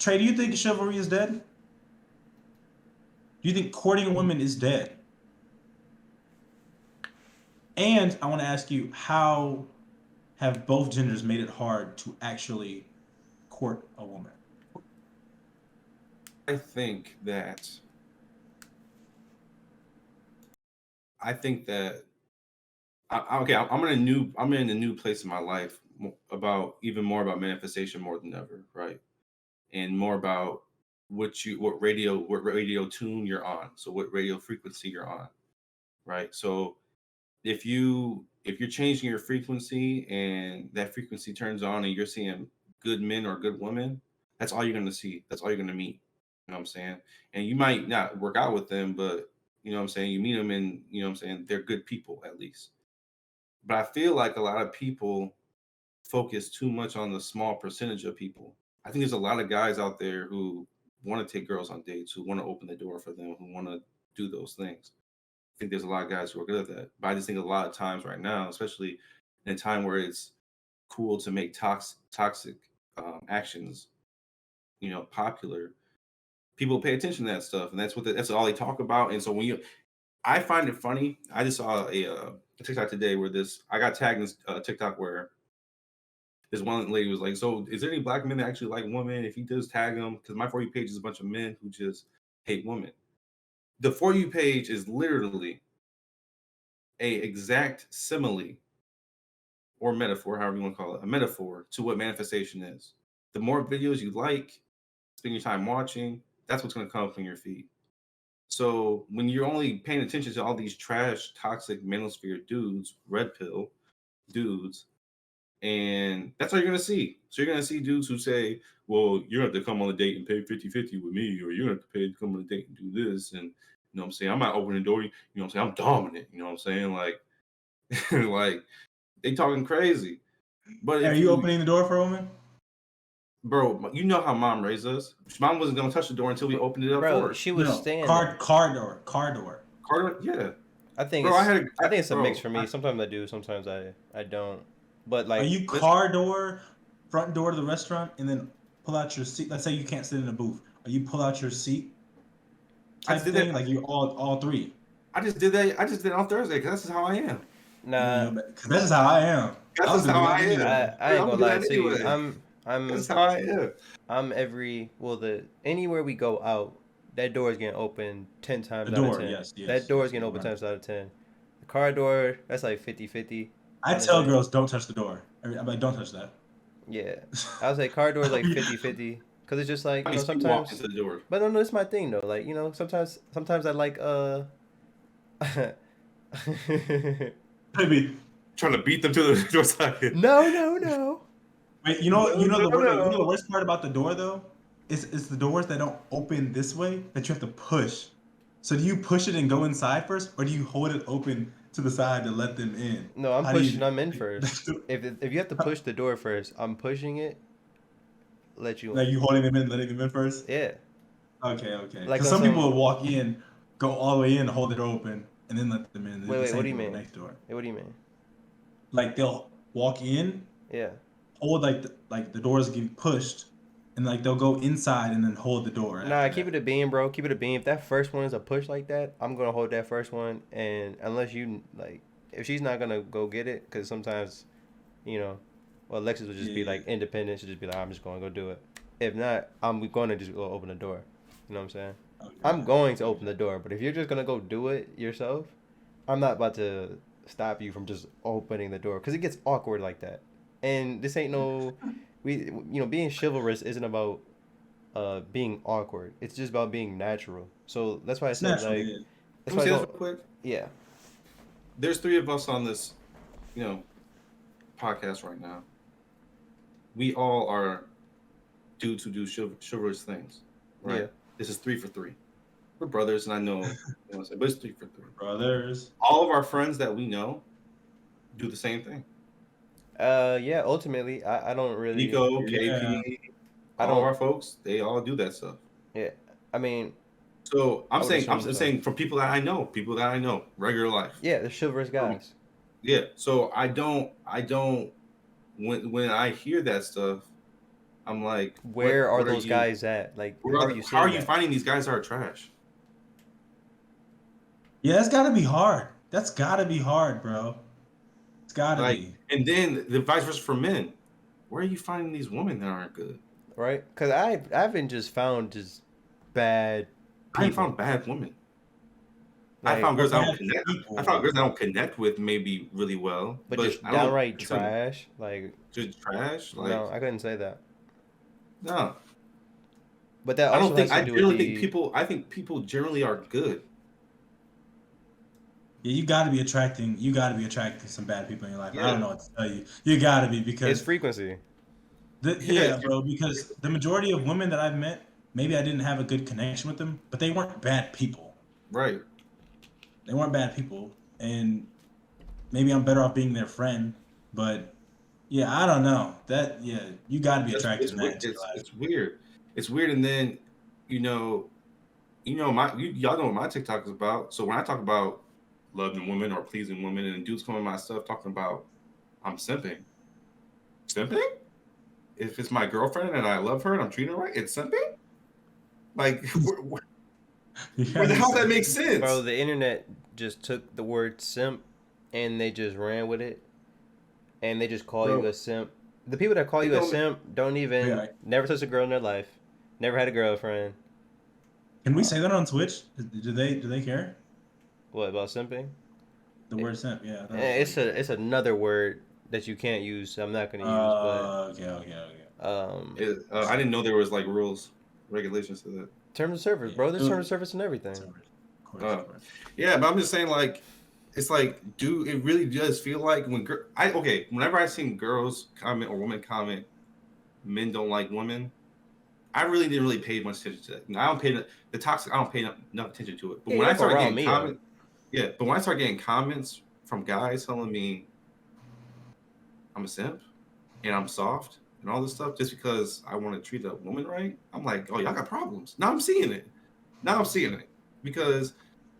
Trey, do you think chivalry is dead? Do you think courting women is dead? And I want to ask you, how have both genders made it hard to actually court a woman? I think that okay. I'm in a new place in my life about even more about manifestation more than ever, right? And more about what radio tune you're on, so what radio frequency you're on, right? So if you're changing your frequency and that frequency turns on and you're seeing good men or good women, that's all you're going to see. That's all you're going to meet. You know what I'm saying? And you might not work out with them, but you know what I'm saying? You meet them and you know what I'm saying? They're good people at least. But I feel like a lot of people focus too much on the small percentage of people. I think there's a lot of guys out there who want to take girls on dates, who want to open the door for them, who want to do those things. I think there's a lot of guys who are good at that. But I just think a lot of times right now, especially in a time where it's cool to make toxic actions, popular, people pay attention to that stuff, and that's all they talk about. And so I find it funny. I just saw a TikTok today where I got tagged in TikTok where this one lady was like, "So, is there any black men that actually like women? If he does tag them, because my For You page is a bunch of men who just hate women." The For You page is literally a exact simile or metaphor, however you want to call it, a metaphor to what manifestation is. The more videos you like, spend your time watching, that's what's going to come up in your feed. So when you're only paying attention to all these trash, toxic manosphere dudes, red pill dudes, and that's all you're going to see. So you're going to see dudes who say, well, you're going to have to come on a date and pay 50-50 with me, or you're going to have to pay to come on a date and do this. And, you know what I'm saying? I'm not opening the door. You know what I'm saying? I'm dominant. You know what I'm saying? Like, like, they talking crazy. But Are if you opening the door for a woman? bro, you know how mom raised us. Mom wasn't going to touch the door until we opened it up for her. She was No, staying car door. Carter, yeah. I think Bro, I think it's a mix for me. Sometimes I do, sometimes I don't. But like, are you car door, front door to the restaurant, and then pull out your seat? Let's say you can't sit in a booth. Or you pull out your seat type thing? That. Like you all three. I just did that. I just did it on Thursday because that's just how I am. Nah, because that's just how I am. That's just how I am. I ain't gonna lie to you. I'm. That's how I am. I'm anywhere we go out, that door is getting open 10 times out of 10. Yes, that door is getting open 10 times out of 10. The car door, that's like 50-50. I tell girls, don't touch the door. I'm like, don't touch that. Yeah. I would say car door is like 50-50. Because it's just like, sometimes. Into the door. But no, it's my thing though. Like, sometimes I like, Maybe. Trying to beat them to the door side. No. Wait, the worst part about the door though? It's the doors that don't open this way that you have to push. So do you push it and go inside first, or do you hold it open to the side to let them in? No, I'm pushing. I'm in first. If you have to push the door first, I'm pushing it. Let you in. Like you holding them in, letting them in first? Yeah. Okay. Because some people will walk in, go all the way in, hold it open, and then let them in. Wait, what do you mean? Next door. Hey, what do you mean? Like they'll walk in. Yeah. Hold the doors getting pushed, and like they'll go inside and then hold the door. Nah, keep it a beam, bro. Keep it a beam. If that first one is a push like that, I'm gonna hold that first one, and unless you if she's not gonna go get it, because sometimes, Alexis would just be like independent. She'll just be like, I'm just gonna go do it. If not, I'm gonna just go open the door. You know what I'm saying? Okay. I'm going to open the door, but if you're just gonna go do it yourself, I'm not about to stop you from just opening the door, because it gets awkward like that. And this ain't being chivalrous isn't about being awkward. It's just about being natural. So that's why I said Can we say this real quick? Yeah. There's 3 of us on this, podcast right now. We all are dudes who do chivalrous things, right? Yeah. This is 3 for 3. We're brothers, and I know, but it's 3 for 3. Brothers. All of our friends that we know do the same thing. Yeah, ultimately, I don't really... Nico, KP, all of our folks, they all do that stuff. Yeah, I mean... So, I'm saying from people that I know, regular life. Yeah, they're chivalrous guys. Yeah, so I don't, when I hear that stuff, I'm like, Where are what those you? guys at? Like, Where how are, are you how are seeing you that? finding these guys that are trash? Yeah, that's gotta be hard. That's gotta be hard, bro. It's gotta Like, be. and then the vice versa for men. Where are you finding these women that aren't good? Right? Because I haven't just found just bad I ain't people. found bad women. I Like, found girls I don't Bad connect. I found people. girls I don't connect with maybe really well, but but just I don't downright consider them trash. Like, just trash. no, Like, I couldn't say that. no, But that I don't also think. has to I do with generally think the. people. I think people generally are good. Yeah, you gotta be attracting. You gotta be attracting some bad people in your life. I Yeah, don't know what to tell you. You gotta be It's because frequency. yeah, yeah, bro. Because the majority of women that I've met, maybe I didn't have a good connection with them, but they weren't bad people. right. They weren't bad people, and maybe I'm better off being their friend. But yeah, I don't know. That yeah, you gotta be attracting that into your life. It's weird. It's weird, and then you know, y'all know what my TikTok is about. So when I talk about loving women or pleasing women, and dudes come in my stuff talking about I'm simping. If it's my girlfriend and I love her and I'm treating her right, it's simping. Like, Yeah, where the you hell said that makes Bro, sense? the internet just took the word simp and they just ran with it and they just call you Bro, a simp. The people that call it you a don't. simp don't even yeah. never touch a girl in their life, never had a girlfriend. Can we Uh, say that on Twitch? Do they care? what about simping? The It, word simp. Yeah, I thought it was like. it's another word that you can't use. So I'm not gonna use, but Okay. um, I didn't know there was like rules, regulations to that. terms of service, Yeah. bro. There's terms of service and everything. Of course, Uh, of course. yeah, but I'm just saying, like, it's like, dude, it really does feel like whenever I see girls comment or women comment, men don't like women. I really didn't really pay much attention to that. I don't pay the toxic. I don't pay enough attention to it. But Yeah, when you I have to start rile getting me up. comments, yeah. But when I start getting comments from guys telling me I'm a simp and I'm soft and all this stuff just because I want to treat a woman right, I'm like, oh, y'all got problems. Now I'm seeing it. Because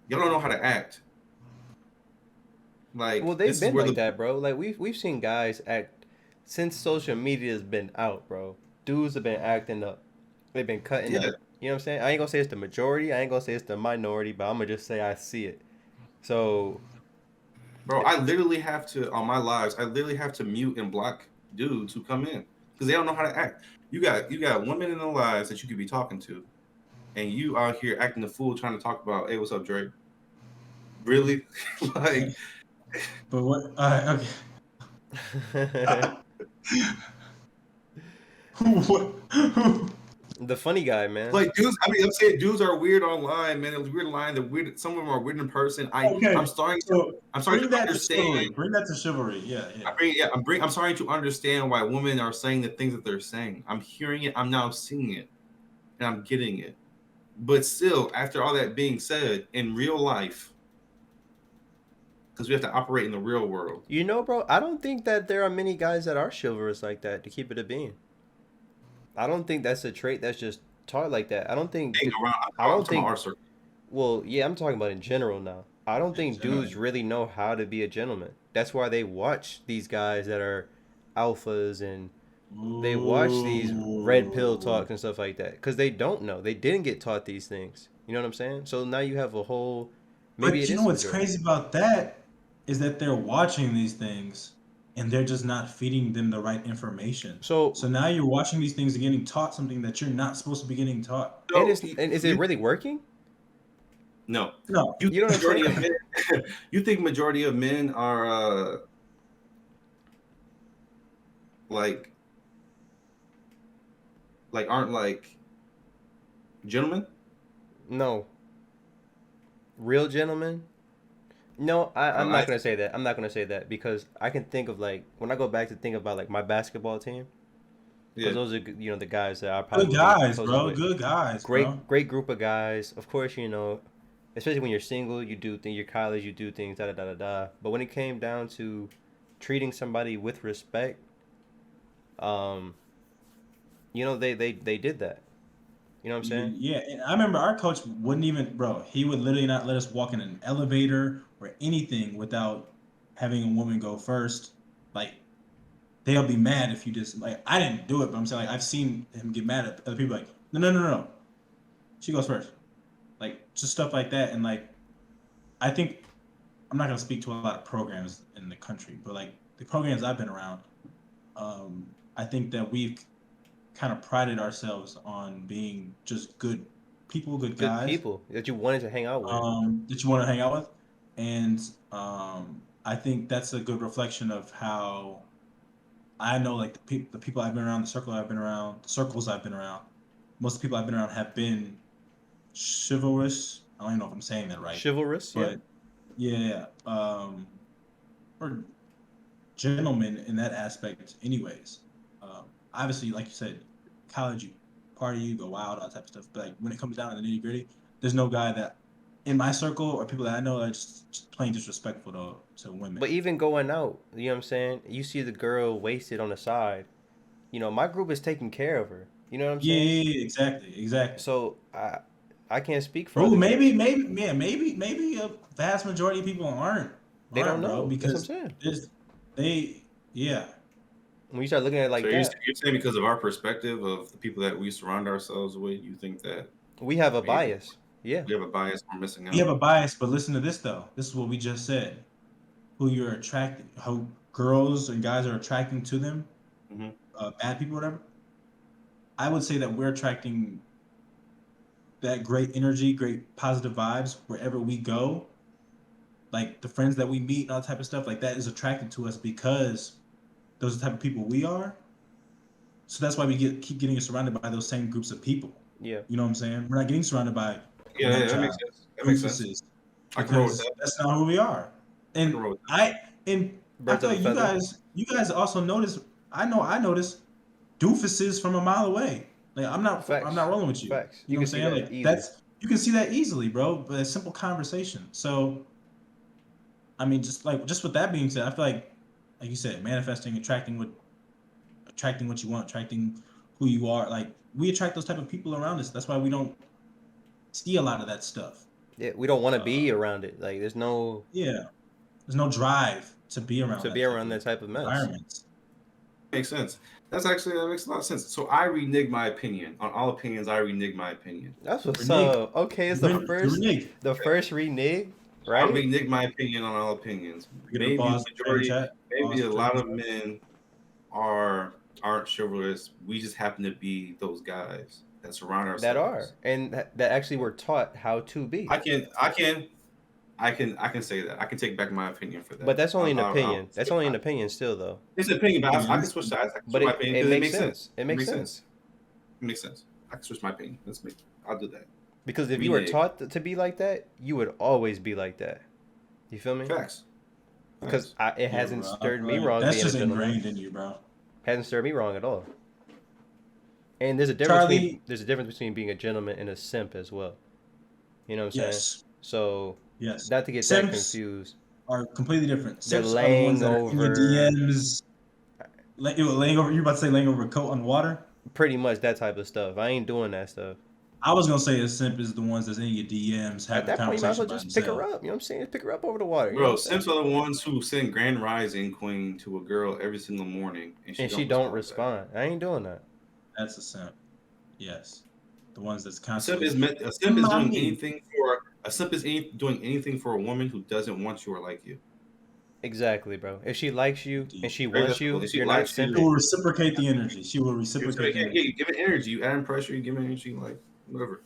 y'all don't know how to act. Well, Like they've this is been where like the that, bro. Like we've seen guys act since social media's been out, bro. Dudes have been acting up. They've been cutting yeah, up. You know what I'm saying? I ain't gonna say it's the majority. I ain't gonna say it's the minority, but I'm gonna just say I see it. So, bro. I literally have to on my lives. I literally have to mute and block dudes who come in because they don't know how to act. You got women in the lives that you could be talking to, and you out here acting a fool trying to talk about, hey, what's up, Drake? Really? Like, But what? Okay. What? the funny guy, man. like dudes. I mean, I'm saying dudes are weird online, man. It was weird online. They're weird. Some of them are weird in person. I'm Okay. starting to. So I'm starting bring to that to understand. chivalry. Bring that to chivalry. Yeah, yeah. I'm starting to understand why women are saying the things that they're saying. I'm hearing it. I'm now seeing it, and I'm getting it. But still, after all that being said, in real life, because we have to operate in the real world. You know, bro, I don't think that there are many guys that are chivalrous like that. To keep it a bean, I don't think that's a trait that's just taught like that. I don't think. Hang around. I I'm don't talking about think. our circle. Well, yeah, I'm talking about in general now. I don't In think dudes general. really know how to be a gentleman. That's why they watch these guys that are alphas and they watch these red pill Ooh. talks and stuff like that because they don't know. They didn't get taught these things. You know what I'm saying? So now you have a whole. Maybe But it you is know the what's majority. crazy about that is that they're watching these things and they're just not feeding them the right information. So So now you're watching these things and getting taught something that you're not supposed to be getting taught. So and is it really working? no, No. you You know think what I'm saying? majority of men, you think majority of men are like aren't like gentlemen? No, real gentlemen. No, I'm I not gonna say that. I'm not gonna say that because I can think of like when I go back to think about like my basketball team because yeah. those are the guys that I probably Good would be guys, closest bro. with. Good guys, bro. Great group of guys. Of course, especially when you're single, you do things. You're college, you do things. Da da da da da. But when it came down to treating somebody with respect, um, they did that. You know what I'm saying? Yeah, and I remember our coach wouldn't even, bro. He would literally not let us walk in an elevator or anything without having a woman go first. Like they'll be mad if you just like. I didn't do it, but I'm saying like I've seen him get mad at other people. Like, no, no, no, no, she goes first. Like just stuff like that, and like I think I'm not gonna speak to a lot of programs in the country, but like the programs I've been around, I think that we've kind of prided ourselves on being just good people, good Good guys, people that you wanted to hang out with. that you want to hang out with, and I think that's a good reflection of how I know like the people I've been around, the circle I've been around, the circles I've been around. Most of the people I've been around have been chivalrous. I don't even know if I'm saying that right, Chivalrous, yeah. but yeah, or gentlemen in that aspect, anyways. Obviously, like you said, college, you party, you go wild, all that type of stuff. But like when it comes down to the nitty gritty, there's no guy that in my circle or people that I know are just plain disrespectful to women. But even going out, you know what I'm saying? You see the girl wasted on the side. You know, my group is taking care of her. You know what I'm Yeah, saying? yeah, yeah, exactly, exactly. So I can't speak for Bro, other groups. maybe a vast majority of people They don't aren't, bro, know. That's what I'm because saying. there's they, yeah, When you start looking at it So like that, you're saying because of our perspective of the people that we surround ourselves with, you think that we have a maybe bias. Yeah. we have a bias or missing we have out? a bias. But listen to this though. This is what we just said. Who you're attracting, how girls and guys are attracting to them, Hmm. bad people, whatever. I would say that we're attracting that great energy, great positive vibes wherever we go. Like the friends that we meet and all that type of stuff, like that is attracted to us because those are the type of people we are. So that's why keep getting surrounded by those same groups of people. Yeah. You know what I'm saying? We're not getting surrounded by Yeah, nut yeah, that makes jobs, sense. That makes sense. doofuses, I can roll with because that. that's not who we are. I can And roll with that. I Birds feel of a like feather. you guys also notice. I notice doofuses from a mile away. Like I'm Facts. not rolling with you. Facts. You You know can what I'm see saying? that Like easy. you can see that easily, bro. But a simple conversation. So I mean, just with that being said, I feel like you said, manifesting, attracting what you want, attracting who you are. Like we attract those type of people around us. That's why we don't see a lot of that stuff. Yeah, we don't want to Uh, be around it. Like there's no yeah, there's no drive to be around to that be type around of that type of mess. environments. Makes sense. That makes a lot of sense. So I renege my opinion on all opinions. I renege my opinion. That's what's Renege, up. Okay, it's you renege. the first renege, I right? renege my opinion on all opinions. We get a Maybe pause for the majority, chat. maybe Pause a for the lot of chat. men aren't chivalrous. We just happen to be those guys that surround That are ourselves. and that actually were taught how to be. I can say that. I can take back my opinion for But that. that's only an I'll opinion. That's only an opinion still though. it's an opinion, but I can Opinions. switch sides. I can But switch my opinion it because it makes makes sense. sense. It makes sense. It makes sense. I can switch my opinion. I'll do that. Because if you were Renege. taught to be like that, you would always be like that. You feel me? Facts. Because Facts. it Yeah, hasn't bro. I stirred feel me like wrong that's being a just gentleman. ingrained in you, bro. Hasn't stirred me wrong at all. And Charlie, there's a difference between being a gentleman and a simp as well. You know what I'm saying? yes, So yes. not to get that Simps confused. are completely different. They're Simps are the ones laying that are in your over DMs, laying over. You're about to say laying over a coat on water. pretty much that type of stuff. I ain't doing that stuff. I was gonna say a simp is the ones that's in your DMs At having that point, you might as conversation well by just pick her themselves. up. You know what I'm saying? Pick her up over the water. You know Bro, what I'm saying? Sims are the ones who send Grand Rising Queen to a girl every single morning, and And she don't don't respond back. respond. I ain't doing that. That's a simp. Yes, the ones that's A simp constantly. is meant. A simp is doing Mommy. anything for. A simp is doing anything for a woman who doesn't want you or like you. Exactly, bro. If she likes you and Indeed. she Very wants simple. you, If she you're not likes She you, simping. will reciprocate the energy. She will you reciprocate the yeah, energy. you give it energy. You add in pressure. You give it energy. Like whatever.